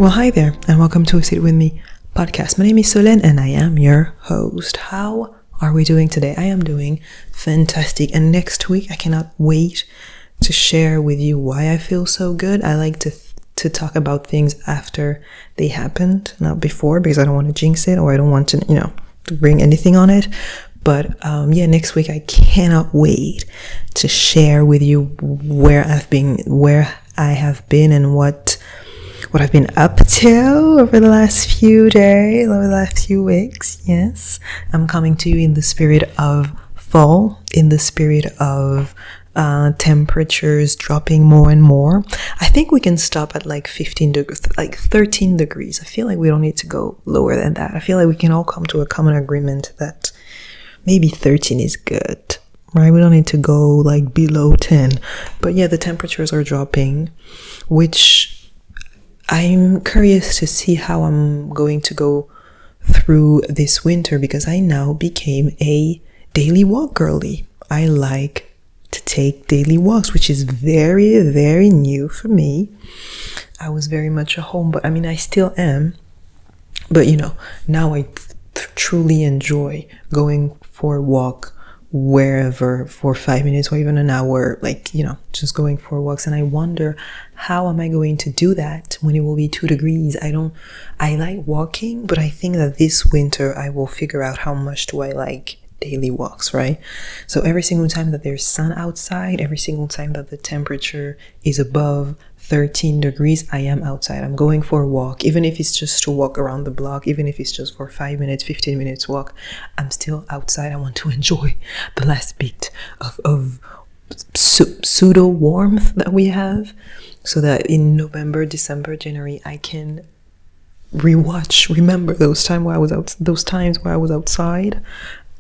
Well, hi there, and welcome to Sit With Me podcast. My name is Solène, and I am your host. How are we doing today? I am doing fantastic, and next week I cannot wait to share with you why I feel so good. I like to talk about things after they happened, not before, because I don't want to jinx it, or I don't want to, to bring anything on it. But next week I cannot wait to share with you where I have been, and what I've been up to over the last few days, over the last few weeks. Yes, I'm coming to you in the spirit of fall, in the spirit of temperatures dropping more and more. I think we can stop at like 15 degrees, like 13 degrees. I feel like we don't need to go lower than that. I feel like we can all come to a common agreement that maybe 13 is good, right? We don't need to go like below 10. But yeah, the temperatures are dropping, which I'm curious to see how I'm going to go through this winter, because I now became a daily walk girly. I like to take daily walks, which is very, very new for me. I was very much a home, but I still am. But now I truly enjoy going for a walk wherever for 5 minutes or even an hour, just going for walks. And I wonder, how am I going to do that when it will be 2 degrees? I like walking, but I think that this winter I will figure out how much do I like daily walks, right? So every single time that there's sun outside, every single time that the temperature is above 13 degrees, I am outside. I'm going for a walk, even if it's just to walk around the block, even if it's just for 5 minutes, 15 minutes walk, I'm still outside. I want to enjoy the last bit of pseudo warmth that we have, so that in November, December, January, I can remember those times where I was outside.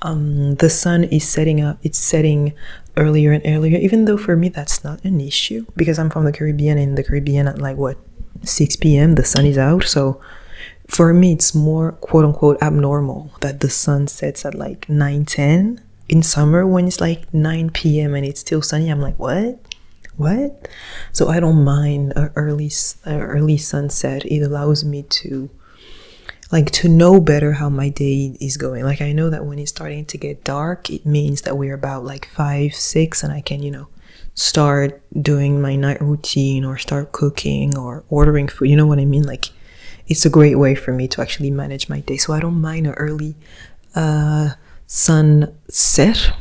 The sun is setting up, it's setting earlier and earlier, even though for me that's not an issue, because I'm from the Caribbean. In the Caribbean at 6 p.m. the sun is out. So for me it's more quote unquote abnormal that the sun sets at 9-10 in summer, when it's 9 p.m. and it's still sunny. I'm like, what? So I don't mind an early sunset. It allows me to know better how my day is going. I know that when it's starting to get dark, it means that we're about 5, 6, and I can, start doing my night routine or start cooking or ordering food. You know what I mean? It's a great way for me to actually manage my day. So I don't mind an early sunset,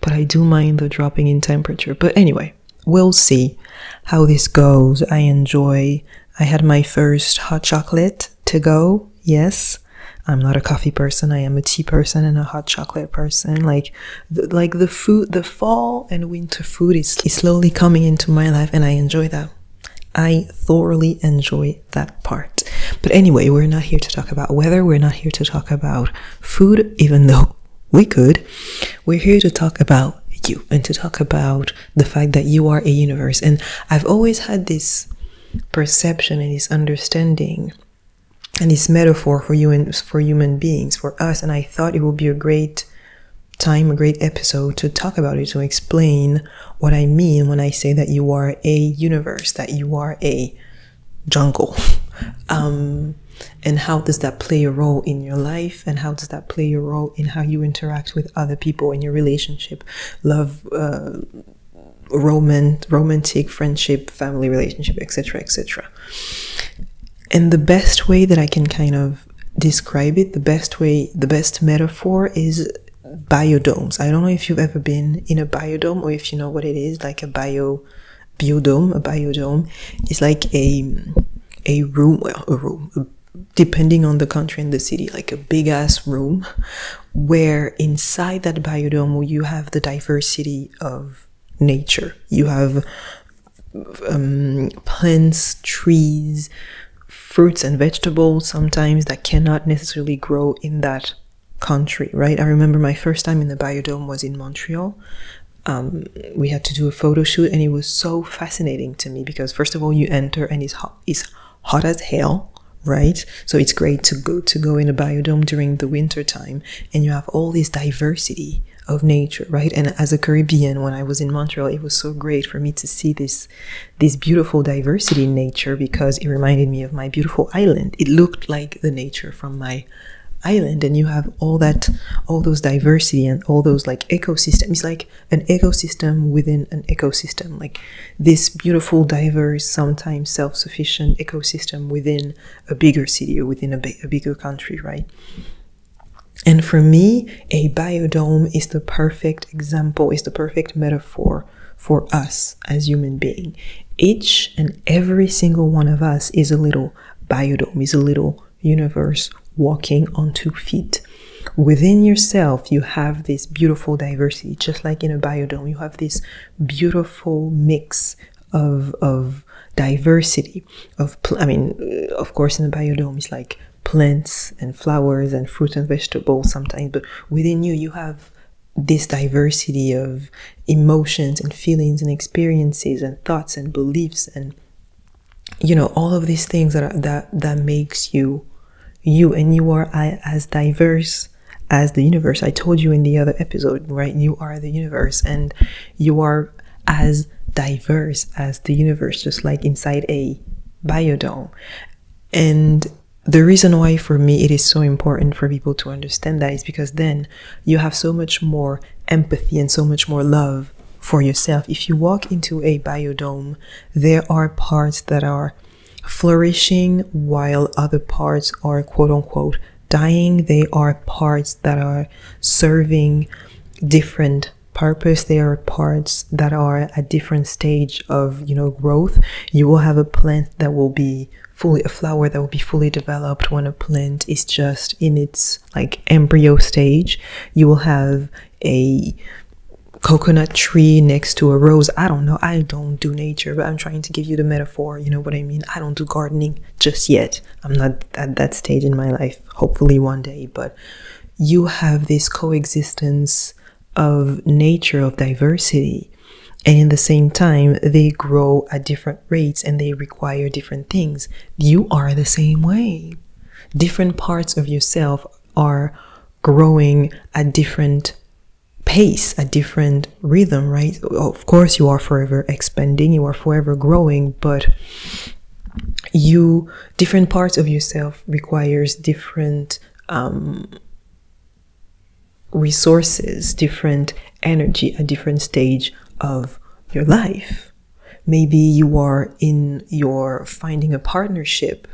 but I do mind the dropping in temperature. But anyway, we'll see how this goes. I had my first hot chocolate to go. Yes, I'm not a coffee person. I am a tea person and a hot chocolate person. The food, the fall and winter food is slowly coming into my life, and I enjoy that. I thoroughly enjoy that part. But anyway, we're not here to talk about weather. We're not here to talk about food, even though we could. We're here to talk about you, and to talk about the fact that you are a universe. And I've always had this perception and this understanding and this metaphor for you and for human beings, for us, and I thought it would be a great time, a great episode to talk about it, to explain what I mean when I say that you are a universe, that you are a jungle. And how does that play a role in your life, and how does that play a role in how you interact with other people in your relationship, love, romantic, friendship, family relationship, etc., etc. And the best way that I can kind of describe it, the best metaphor is biodomes. I don't know if you've ever been in a biodome, or if you know what it is, like a biodome. A biodome is like a room, depending on the country and the city, like a big ass room, where inside that biodome you have the diversity of nature. You have plants, trees, fruits and vegetables sometimes that cannot necessarily grow in that country, right? I remember my first time in the biodome was in Montreal. We had to do a photo shoot, and it was so fascinating to me because first of all, you enter and it's hot as hell, right? So it's great to go in a biodome during the winter time, and you have all this diversity of nature, right? And as a Caribbean, when I was in Montreal, it was so great for me to see this beautiful diversity in nature, because it reminded me of my beautiful island. It looked like the nature from my island, and you have all those diversity and all those like ecosystems. It's like an ecosystem within an ecosystem, like this beautiful, diverse, sometimes self-sufficient ecosystem within a bigger city or within a bigger country, right? And for me, a biodome is the perfect example, is the perfect metaphor for us as human beings. Each and every single one of us is a little biodome, is a little universe walking on 2 feet. Within yourself, you have this beautiful diversity, just like in a biodome. You have this beautiful mix of diversity of course, in a biodome, it's like plants and flowers and fruit and vegetables sometimes, but within you have this diversity of emotions and feelings and experiences and thoughts and beliefs, and all of these things that makes you, and you are as diverse as the universe. I told you in the other episode, right? You are the universe, and you are as diverse as the universe, just like inside a biodome. And the reason why for me it is so important for people to understand that is because then you have so much more empathy and so much more love for yourself. If you walk into a biodome, there are parts that are flourishing while other parts are quote unquote dying. They are parts that are serving different purpose. They are parts that are at different stage of growth. You will have a plant that will be a flower that will be fully developed when a plant is just in its like embryo stage. You will have a coconut tree next to a rose. I don't know, I don't do nature, but I'm trying to give you the metaphor, you know what I mean? I don't do gardening just yet. I'm not at that stage in my life, hopefully one day. But you have this coexistence of nature, of diversity, and in the same time they grow at different rates and they require different things. You are the same way. Different parts of yourself are growing at different pace, a different rhythm, right? Of course, you are forever expanding, you are forever growing, but different parts of yourself requires different resources, different energy at different stage of your life. Maybe you are in your finding a partnership.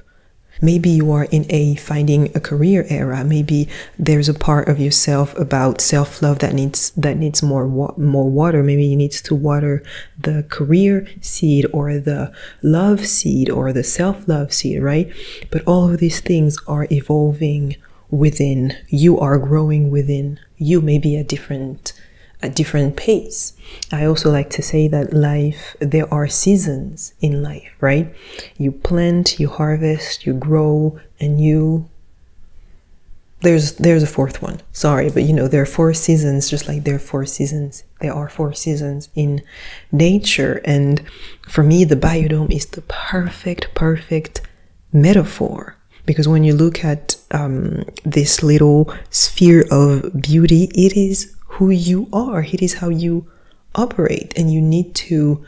Maybe you are in finding a career era. Maybe there's a part of yourself about self-love that needs more water. Maybe you need to water the career seed or the love seed or the self-love seed, right? But all of these things are evolving within. You are growing within. You may be at different pace. I also like to say that there are seasons in life, right? You plant, you harvest, you grow, and there's a fourth one. Sorry, but there are 4 seasons, just like there are 4 seasons. There are 4 seasons in nature. And for me, the biodome is the perfect metaphor. Because when you look at this little sphere of beauty, it is who you are. It is how you operate, and you need to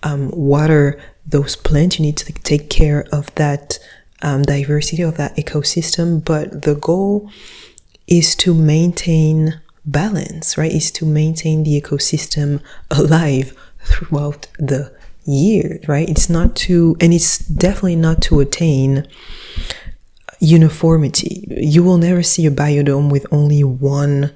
water those plants. You need to take care of that diversity, of that ecosystem. But the goal is to maintain balance, right? Is to maintain the ecosystem alive throughout the year, right? It's definitely not to attain uniformity. You will never see a biodome with only one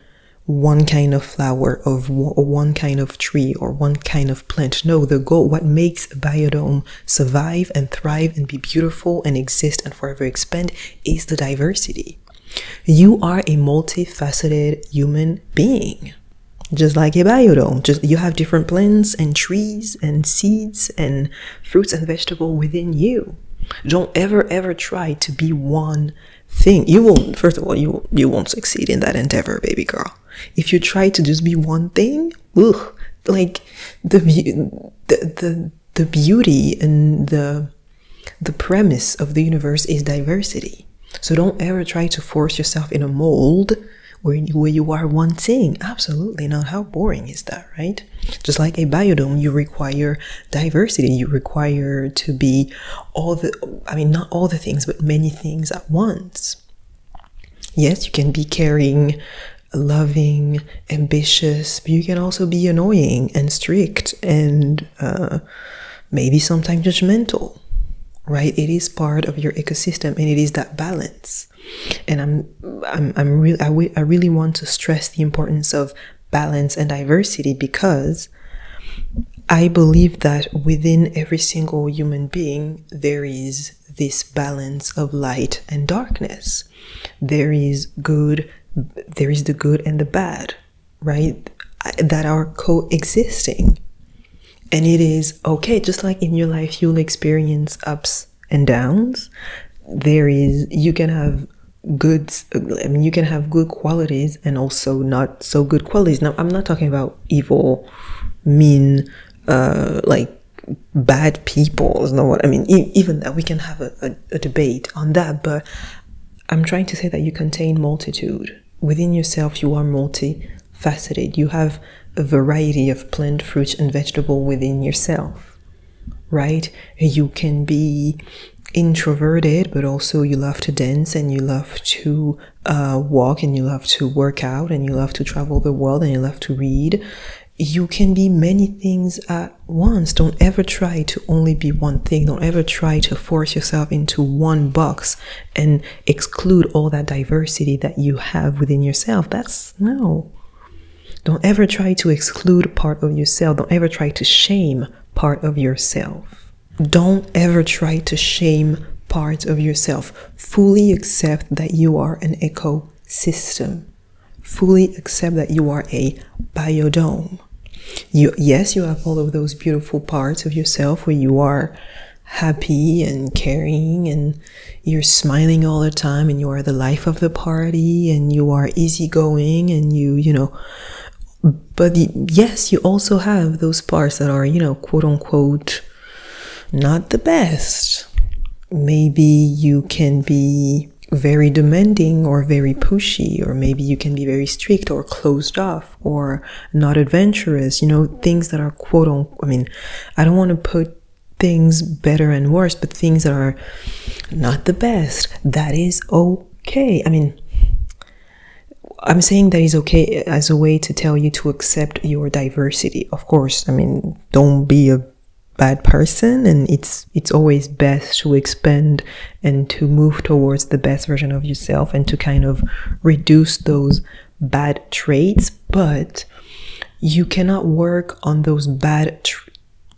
kind of flower, of one kind of tree, or one kind of plant. No, the goal, what makes a biodome survive and thrive and be beautiful and exist and forever expand, is the diversity. You are a multifaceted human being, just like a biodome. You have different plants and trees and seeds and fruits and vegetables within you. Don't ever try to be one thing. First of all, you won't succeed in that endeavor, baby girl. If you try to just be one thing, like the beauty and the premise of the universe is diversity. So don't ever try to force yourself in a mold where you are one thing. Absolutely not. How boring is that, right? Just like a biodome, you require diversity. You require to be not all the things, but many things at once. Yes, you can be caring, loving, ambitious, but you can also be annoying and strict and maybe sometimes judgmental, right? It is part of your ecosystem, and it is that balance. And I really want to stress the importance of balance and diversity, because I believe that within every single human being there is this balance of light and darkness. There is the good and the bad, right? That are coexisting. And it is okay. Just like in your life, you'll experience ups and downs. You can have good qualities and also not so good qualities. Now, I'm not talking about evil, mean, like bad people. Is not what I mean. Even that, we can have a debate on that, but I'm trying to say that you contain multitude. Within yourself, you are multifaceted. You have a variety of plant, fruit, and vegetable within yourself, right? You can be introverted, but also you love to dance, and you love to walk, and you love to work out, and you love to travel the world, and you love to read. You can be many things at once. Don't ever try to only be one thing. Don't ever try to force yourself into one box and exclude all that diversity that you have within yourself. No. Don't ever try to exclude part of yourself. Don't ever try to shame part of yourself. Don't ever try to shame parts of yourself. Fully accept that you are an ecosystem. Fully accept that you are a biodome. Yes, you have all of those beautiful parts of yourself where you are happy and caring, and you're smiling all the time, and you are the life of the party, and you are easygoing, and but yes, you also have those parts that are, quote unquote, not the best. Maybe you can be very demanding or very pushy, or maybe you can be very strict or closed off or not adventurous, things that are quote unquote, I don't want to put things better and worse, but things that are not the best. That is okay. I'm saying that is okay as a way to tell you to accept your diversity. Of course, don't be a bad person, and it's always best to expand and to move towards the best version of yourself and to kind of reduce those bad traits. But you cannot work on those bad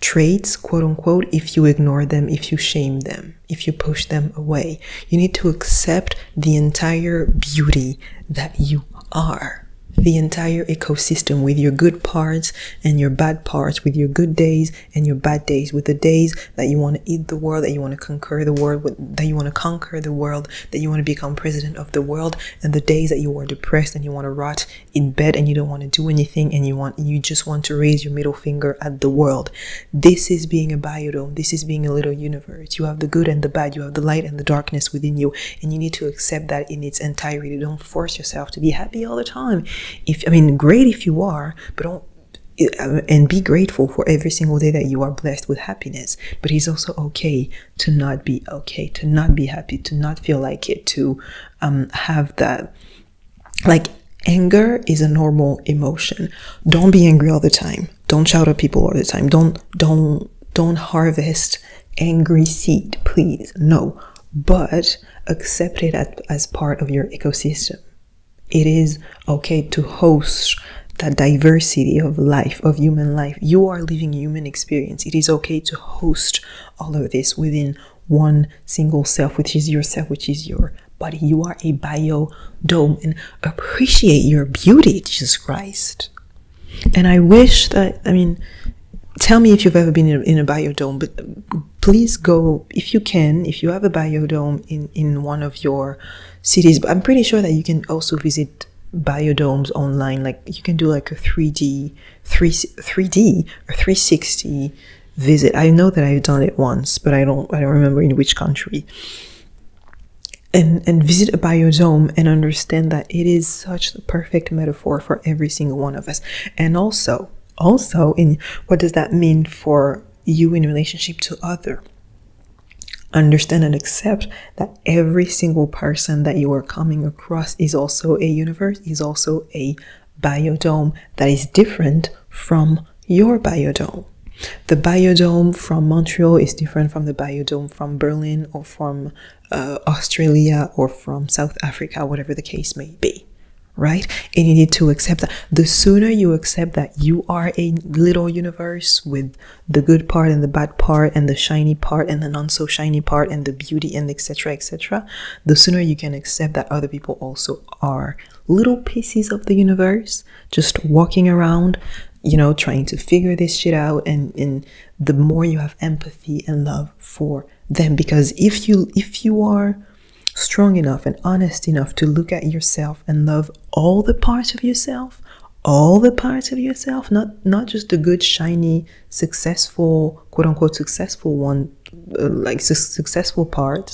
traits, quote unquote, if you ignore them, if you shame them, if you push them away. You need to accept the entire beauty that you are. The entire ecosystem, with your good parts and your bad parts, with your good days and your bad days, with the days that you want to eat the world, that you want to conquer the world, that you want to conquer the world, that you want to become president of the world, and the days that you are depressed and you want to rot in bed and you don't want to do anything, and you just want to raise your middle finger at the world. This is being a biodome. This is being a little universe. You have the good and the bad. You have the light and the darkness within you, and you need to accept that in its entirety. Don't force yourself to be happy all the time. Great if you are, but don't, and be grateful for every single day that you are blessed with happiness. But it's also okay to not be okay, to not be happy, to not feel like it, to have that, like, anger is a normal emotion. Don't be angry all the time. Don't shout at people all the time. Don't harvest angry seed, please. No, but accept it as part of your ecosystem. It is okay to host that diversity of life, of human life. You are living human experience. It is okay to host all of this within one single self, which is yourself, which is your body. You are a biodome, and appreciate your beauty, Jesus Christ. And I wish that, tell me if you've ever been in a biodome, but please go, if you can, if you have a biodome in one of your cities. But I'm pretty sure that you can also visit biodomes online. Like, you can do like a 3D or 360 visit. I know that I've done it once, but I don't remember in which country. and visit a biodome and understand that it is such the perfect metaphor for every single one of us. And also in what does that mean for you in relationship to other? Understand and accept that every single person that you are coming across is also a universe, is also a biodome that is different from your biodome. The biodome from Montreal is different from the biodome from Berlin or from Australia or from South Africa, whatever the case may be, right? And you need to accept that. The sooner you accept that you are a little universe with the good part and the bad part and the shiny part and the not so shiny part and the beauty and etc., the sooner you can accept that other people also are little pieces of the universe just walking around, trying to figure this shit out, and the more you have empathy and love for them. Because if you are strong enough and honest enough to look at yourself and love all the parts of yourself, not just the good, shiny, successful, quote unquote successful one, successful part,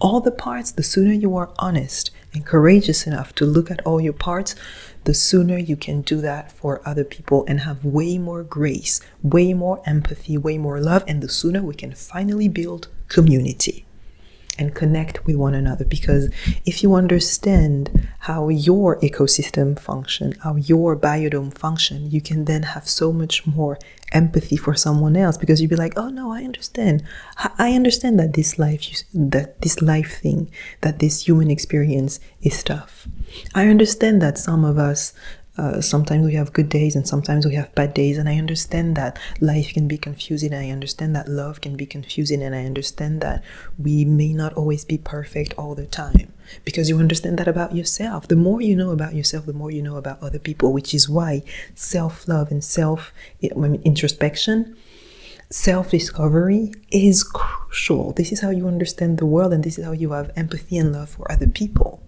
all the parts, the sooner you are honest and courageous enough to look at all your parts, the sooner you can do that for other people and have way more grace, way more empathy, way more love, and the sooner we can finally build community and connect with one another. Because if you understand how your ecosystem function, how your biodome function, you can then have so much more empathy for someone else, because you'd be like, oh no, I understand that this life thing, that this human experience is tough. I understand that some of us, sometimes we have good days and sometimes we have bad days, and I understand that life can be confusing, and I understand that love can be confusing, and I understand that we may not always be perfect all the time, because you understand that about yourself. The more you know about yourself, the more you know about other people, which is why self-love and introspection, self-discovery is crucial. This is how you understand the world, and this is how you have empathy and love for other people,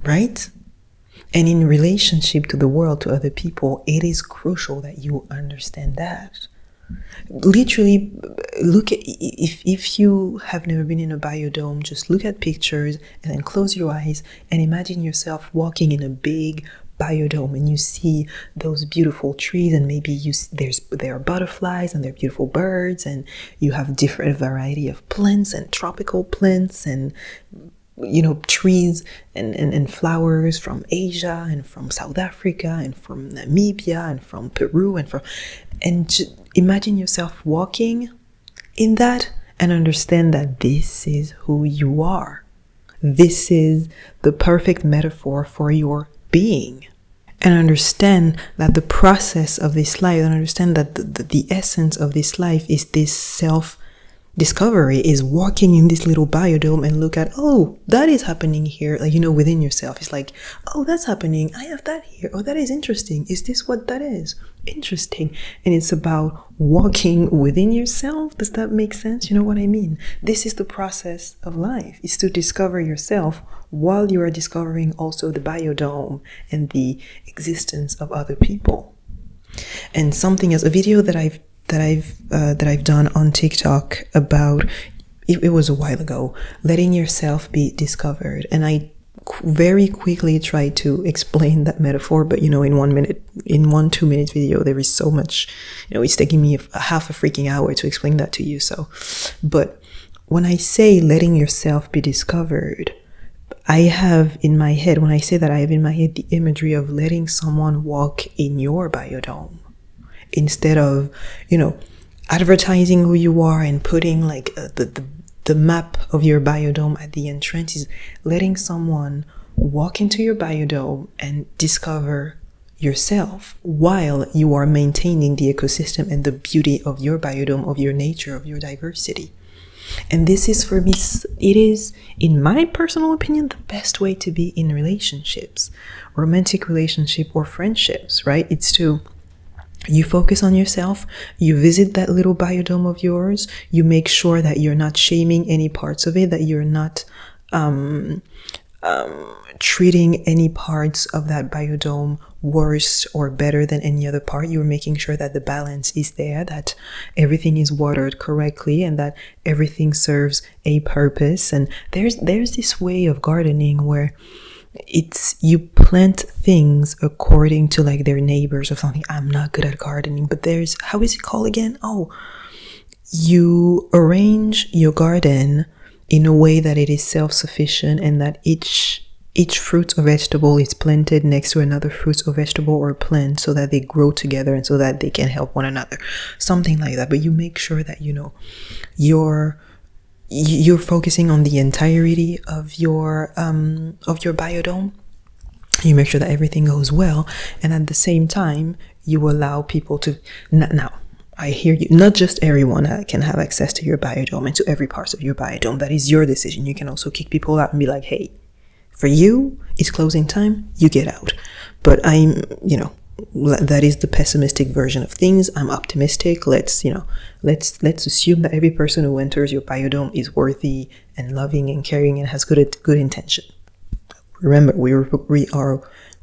right? And in relationship to the world, to other people, it is crucial that you understand that. Literally, look at, if you have never been in a biodome, just look at pictures and then close your eyes and imagine yourself walking in a big biodome, and you see those beautiful trees, and maybe there are butterflies and there are beautiful birds, and you have different variety of plants and tropical plants and trees and flowers from Asia and from South Africa and from Namibia and from Peru and just imagine yourself walking in that and understand that this is who you are. This is the perfect metaphor for your being. And understand that the process of this life, and understand that the essence of this life is this self-discovery, is walking in this little biodome and look at, oh, that is happening here, within yourself. It's like, oh, that's happening, I have that here, oh, that is interesting, is this what that is? Interesting. And it's about walking within yourself. Does that make sense? You know what I mean? This is the process of life, is to discover yourself while you are discovering also the biodome and the existence of other people. And something as a video that I've done on TikTok about, it was a while ago, letting yourself be discovered, and I very quickly tried to explain that metaphor, but in 1-2 minute video there is so much, it's taking me half a freaking hour to explain that to you. But when I say letting yourself be discovered, I have in my head, when I say that, I have in my head the imagery of letting someone walk in your biodome, instead of advertising who you are and putting like the map of your biodome at the entrance. Is letting someone walk into your biodome and discover yourself while you are maintaining the ecosystem and the beauty of your biodome, of your nature, of your diversity. And this is, for me, it is, in my personal opinion, the best way to be in relationships, romantic relationship or friendships, right? It's to, you focus on yourself, you visit that little biodome of yours, you make sure that you're not shaming any parts of it, that you're not treating any parts of that biodome worse or better than any other part. You're making sure that the balance is there, that everything is watered correctly, and that everything serves a purpose. And there's this way of gardening where it's you plant things according to like their neighbors or something. I'm not good at gardening, but there's, how is it called again? Oh, you arrange your garden in a way that it is self-sufficient, and that each fruit or vegetable is planted next to another fruit or vegetable or plant, so that they grow together and so that they can help one another, something like that. But you make sure that, you know, you're focusing on the entirety of your biodome. You make sure that everything goes well, and at the same time you allow people to now, I hear you. Not just everyone can have access to your biodome and to every part of your biodome. That is your decision. You can also kick people out and be like, hey, for you, it's closing time, you get out. But I'm, you know, that is the pessimistic version of things. I'm optimistic. Let's assume that every person who enters your biodome is worthy and loving and caring and has good intention. Remember, we are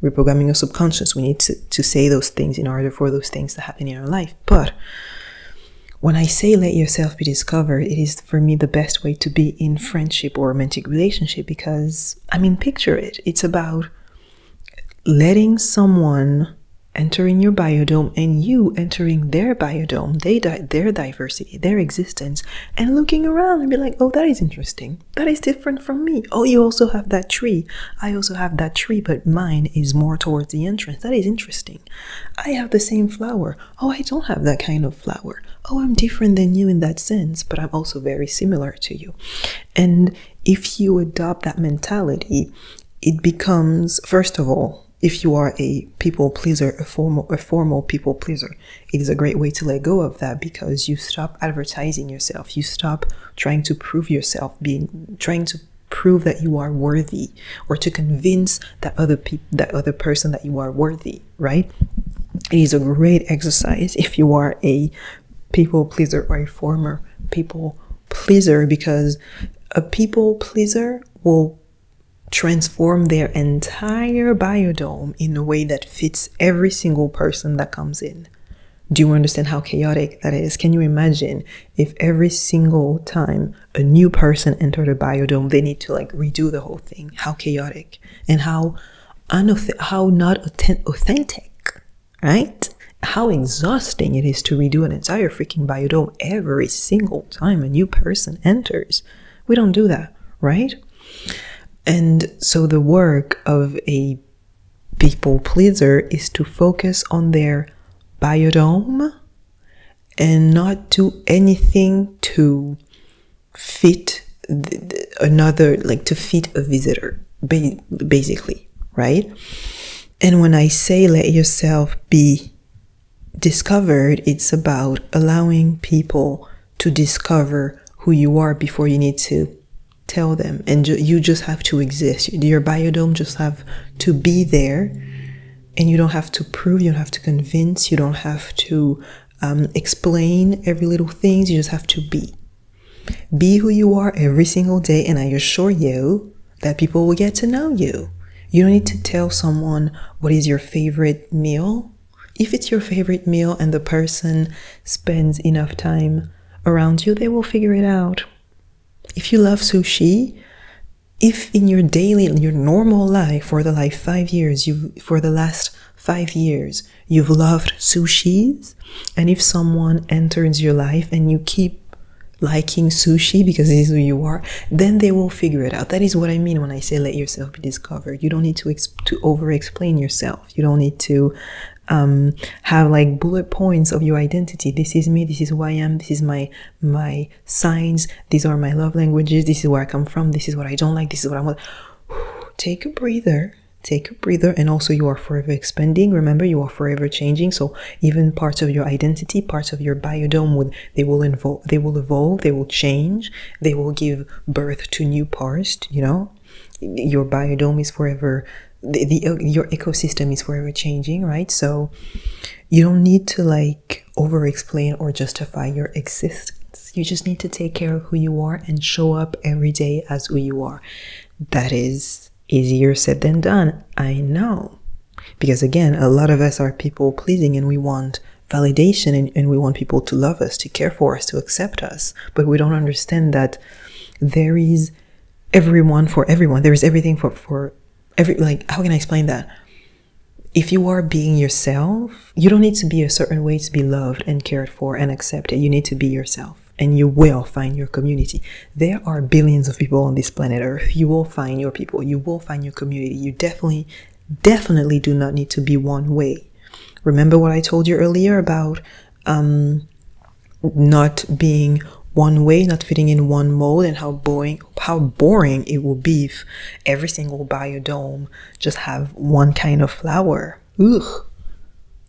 reprogramming our subconscious. We need to say those things in order for those things to happen in our life. But when I say let yourself be discovered, it is for me the best way to be in friendship or romantic relationship, because, I mean, picture it. It's about letting someone entering your biodome and you entering their biodome, their diversity, their existence, and looking around and be like, oh, that is interesting. That is different from me. Oh, you also have that tree. I also have that tree, but mine is more towards the entrance. That is interesting. I have the same flower. Oh, I don't have that kind of flower. Oh, I'm different than you in that sense, but I'm also very similar to you. And if you adopt that mentality, it becomes, first of all, if you are a people pleaser, a formal people pleaser, it is a great way to let go of that, because you stop advertising yourself. You stop trying to prove yourself, trying to prove that you are worthy, or to convince that other person that you are worthy, right? It is a great exercise if you are a people pleaser or a former people pleaser, because a people pleaser will transform their entire biodome in a way that fits every single person that comes in. Do you understand how chaotic that is? Can you imagine if every single time a new person entered a biodome, they need to like redo the whole thing? How chaotic and how not authentic, right? How exhausting it is to redo an entire freaking biodome every single time a new person enters. We don't do that, right? And so the work of a people pleaser is to focus on their biodome and not do anything to fit to fit a visitor, basically, right? And when I say let yourself be discovered, it's about allowing people to discover who you are before you need to tell them. And you just have to exist. Your biodome just have to be there, and you don't have to prove, you don't have to convince, you don't have to explain every little thing. You just have to be who you are every single day, and I assure you that people will get to know you. You don't need to tell someone what is your favorite meal. If it's your favorite meal and the person spends enough time around you, they will figure it out. If you love sushi, if in your normal life for the last 5 years, you've loved sushis, and if someone enters your life and you keep liking sushi because this is who you are, then they will figure it out. That is what I mean when I say let yourself be discovered. You don't need to over-explain yourself. You don't need to have like bullet points of your identity. This is me, this is who I am, this is my signs, these are my love languages, this is where I come from, this is what I don't like, this is what I want. Take a breather, and also you are forever expanding. Remember, you are forever changing. So even parts of your identity, parts of your biodome, they will evolve, they will change, they will give birth to new parts. You know, your biodome is forever. Your ecosystem is forever changing, right? So you don't need to like over-explain or justify your existence. You just need to take care of who you are and show up every day as who you are. That is Easier said than done, I know. Because again, a lot of us are people pleasing and we want validation and we want people to love us, to care for us, to accept us. But we don't understand that there is everyone for everyone. There is everything for every, like, how can I explain that? If you are being yourself, you don't need to be a certain way to be loved and cared for and accepted. You need to be yourself. And you will find your community. There are billions of people on this planet Earth. You will find your people. You will find your community. You definitely do not need to be one way. Remember what I told you earlier about not being one way, not fitting in one mold, and how boring it will be if every single biodome just have one kind of flower. Ugh,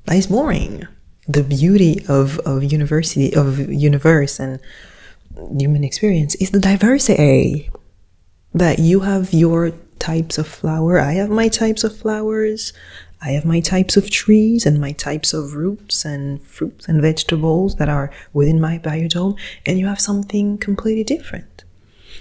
that is boring. The beauty of universe and human experience is the diversity. That you have your types of flower, I have my types of flowers, I have my types of trees and my types of roots and fruits and vegetables that are within my biodome, and you have something completely different.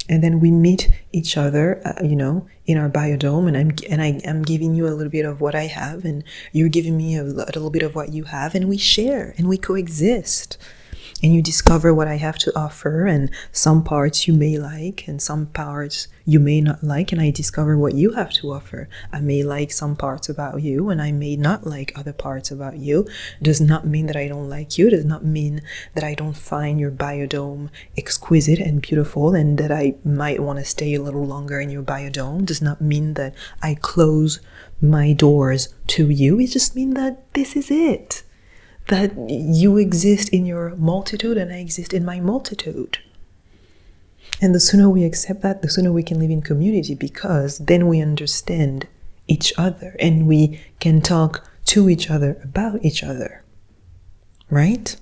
And then we meet each other, in our biodome, and I am giving you a little bit of what I have, and you're giving me a little bit of what you have, and we share and we coexist. And you discover what I have to offer, and some parts you may like and some parts you may not like, and I discover what you have to offer. I may like some parts about you and I may not like other parts about you. Does not mean that I don't like you. Does not mean that I don't find your biodome exquisite and beautiful and that I might want to stay a little longer in your biodome. Does not mean that I close my doors to you. It just means that this is it. That you exist in your multitude and I exist in my multitude. And the sooner we accept that, the sooner we can live in community, because then we understand each other and we can talk to each other about each other, right?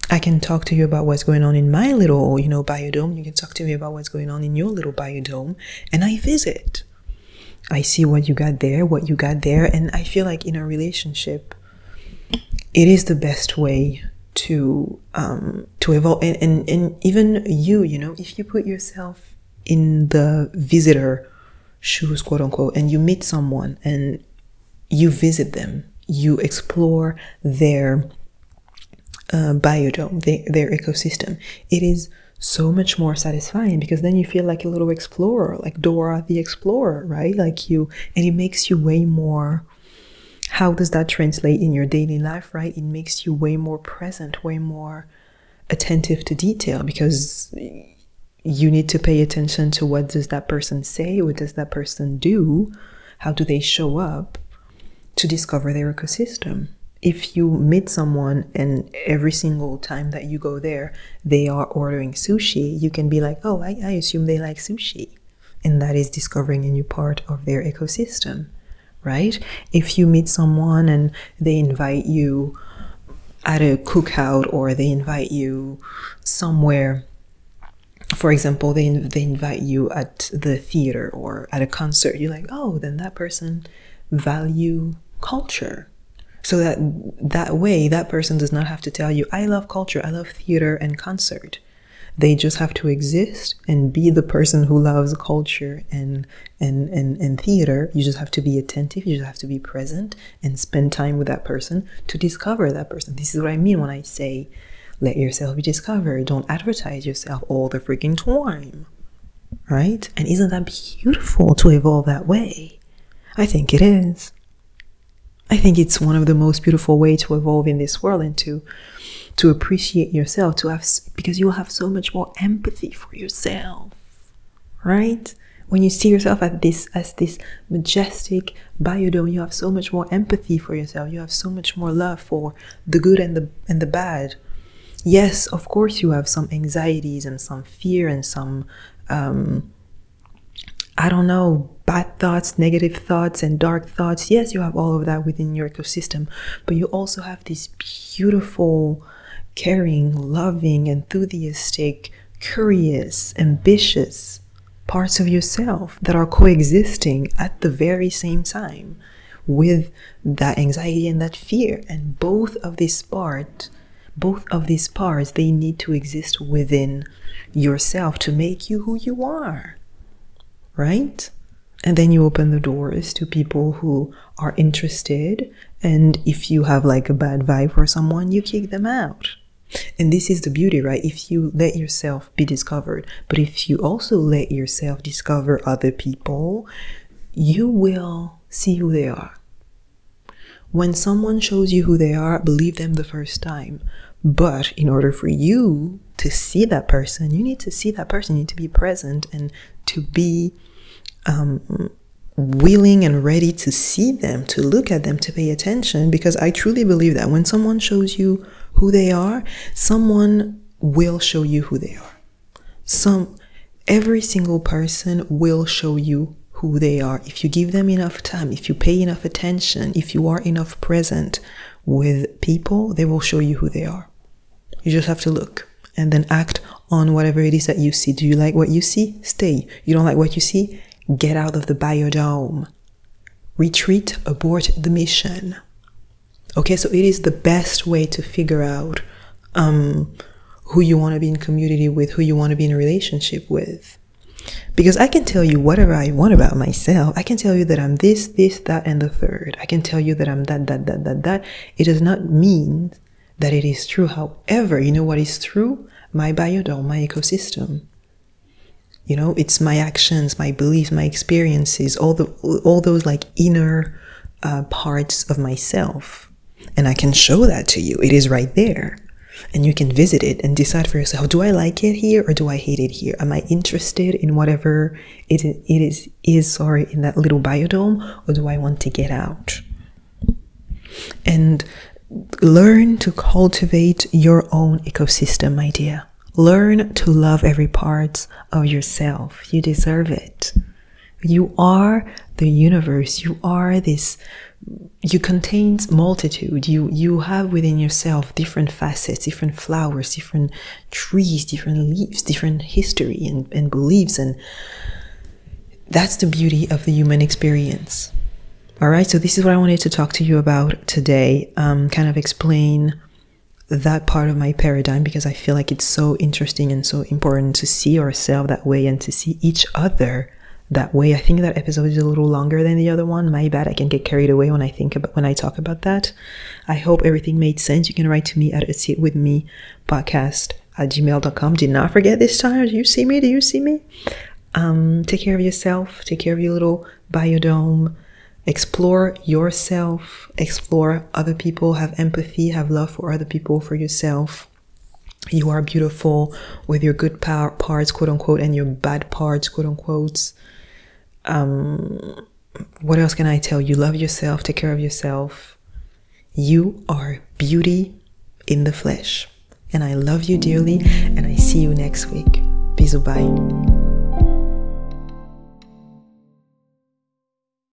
I can talk to you about what's going on in my little, biodome. You can talk to me about what's going on in your little biodome, and I visit. I see what you got there, and I feel like in a relationship, it is the best way to evolve. And even you, if you put yourself in the visitor shoes, quote unquote, and you meet someone and you visit them, you explore their biodome, their ecosystem, it is so much more satisfying, because then you feel like a little explorer, like Dora the Explorer, right? And it makes you way more. How does that translate in your daily life, right? It makes you way more present, way more attentive to detail, because you need to pay attention to what does that person say, what does that person do, how do they show up, to discover their ecosystem. If you meet someone and every single time that you go there, they are ordering sushi, you can be like, oh, I assume they like sushi. And that is discovering a new part of their ecosystem. Right? If you meet someone and they invite you at a cookout, or they invite you somewhere, for example, they invite you at the theater or at a concert, you're like, oh, then that person value culture. So that way, that person does not have to tell you, I love culture, I love theater and concert. They just have to exist and be the person who loves culture and theater. You just have to be attentive. You just have to be present and spend time with that person to discover that person. This is what I mean when I say, let yourself be discovered. Don't advertise yourself all the freaking time, right? And isn't that beautiful to evolve that way? I think it is. I think it's one of the most beautiful ways to evolve in this world, and to appreciate yourself, because you'll have so much more empathy for yourself, right? When you see yourself as this majestic biodome, you have so much more empathy for yourself. You have so much more love for the good and the bad. Yes, of course, you have some anxieties and some fear and some bad thoughts, negative thoughts, and dark thoughts. Yes, you have all of that within your ecosystem, but you also have this beautiful, caring, loving, enthusiastic, curious, ambitious parts of yourself that are coexisting at the very same time with that anxiety and that fear. And both of these parts, they need to exist within yourself to make you who you are, right? And then you open the doors to people who are interested. And if you have like a bad vibe for someone, you kick them out. And this is the beauty, right? If you let yourself be discovered, but if you also let yourself discover other people, you will see who they are. When someone shows you who they are, believe them the first time. But in order for you to see that person, you need to see that person. You need to be present and to be willing and ready to see them, to look at them, to pay attention. Because I truly believe that when someone shows you who they are, someone will show you who they are. Every single person will show you who they are. If you give them enough time, if you pay enough attention, if you are enough present with people, they will show you who they are. You just have to look and then act on whatever it is that you see. Do you like what you see? Stay. You don't like what you see? Get out of the biodome. Retreat, abort the mission. Okay, so it is the best way to figure out who you want to be in community with, who you want to be in a relationship with. Because I can tell you whatever I want about myself. I can tell you that I'm this, that, and the third. I can tell you that I'm that. It does not mean that it is true. However, you know what is true? My biodome, my ecosystem. You know, it's my actions, my beliefs, my experiences, all those like inner parts of myself. And I can show that to you. It is right there. And you can visit it and decide for yourself, do I like it here or do I hate it here? Am I interested in whatever it is in that little biodome, or do I want to get out? And learn to cultivate your own ecosystem, my dear. Learn to love every part of yourself. You deserve it. You are the universe. You are this. You contain multitude. You have within yourself different facets, different flowers, different trees, different leaves, different history and beliefs. And that's the beauty of the human experience. All right. So this is what I wanted to talk to you about today. Kind of explain that part of my paradigm, because I feel like it's so interesting and so important to see ourselves that way and to see each other that way. I think that episode is a little longer than the other one. My bad. I can get carried away when I talk about that. I hope everything made sense. You can write to me at aseatwithmepodcast@gmail.com. Did not forget this time. Do you see me? Take care of yourself. Take care of your little biodome. Explore yourself. Explore other people. Have empathy. Have love for other people, for yourself. You are beautiful with your good parts, quote unquote, and your bad parts, quote unquote. What else can I tell you? Love yourself. Take care of yourself. You are beauty in the flesh. And I love you dearly. And I see you next week. Bisous, bye.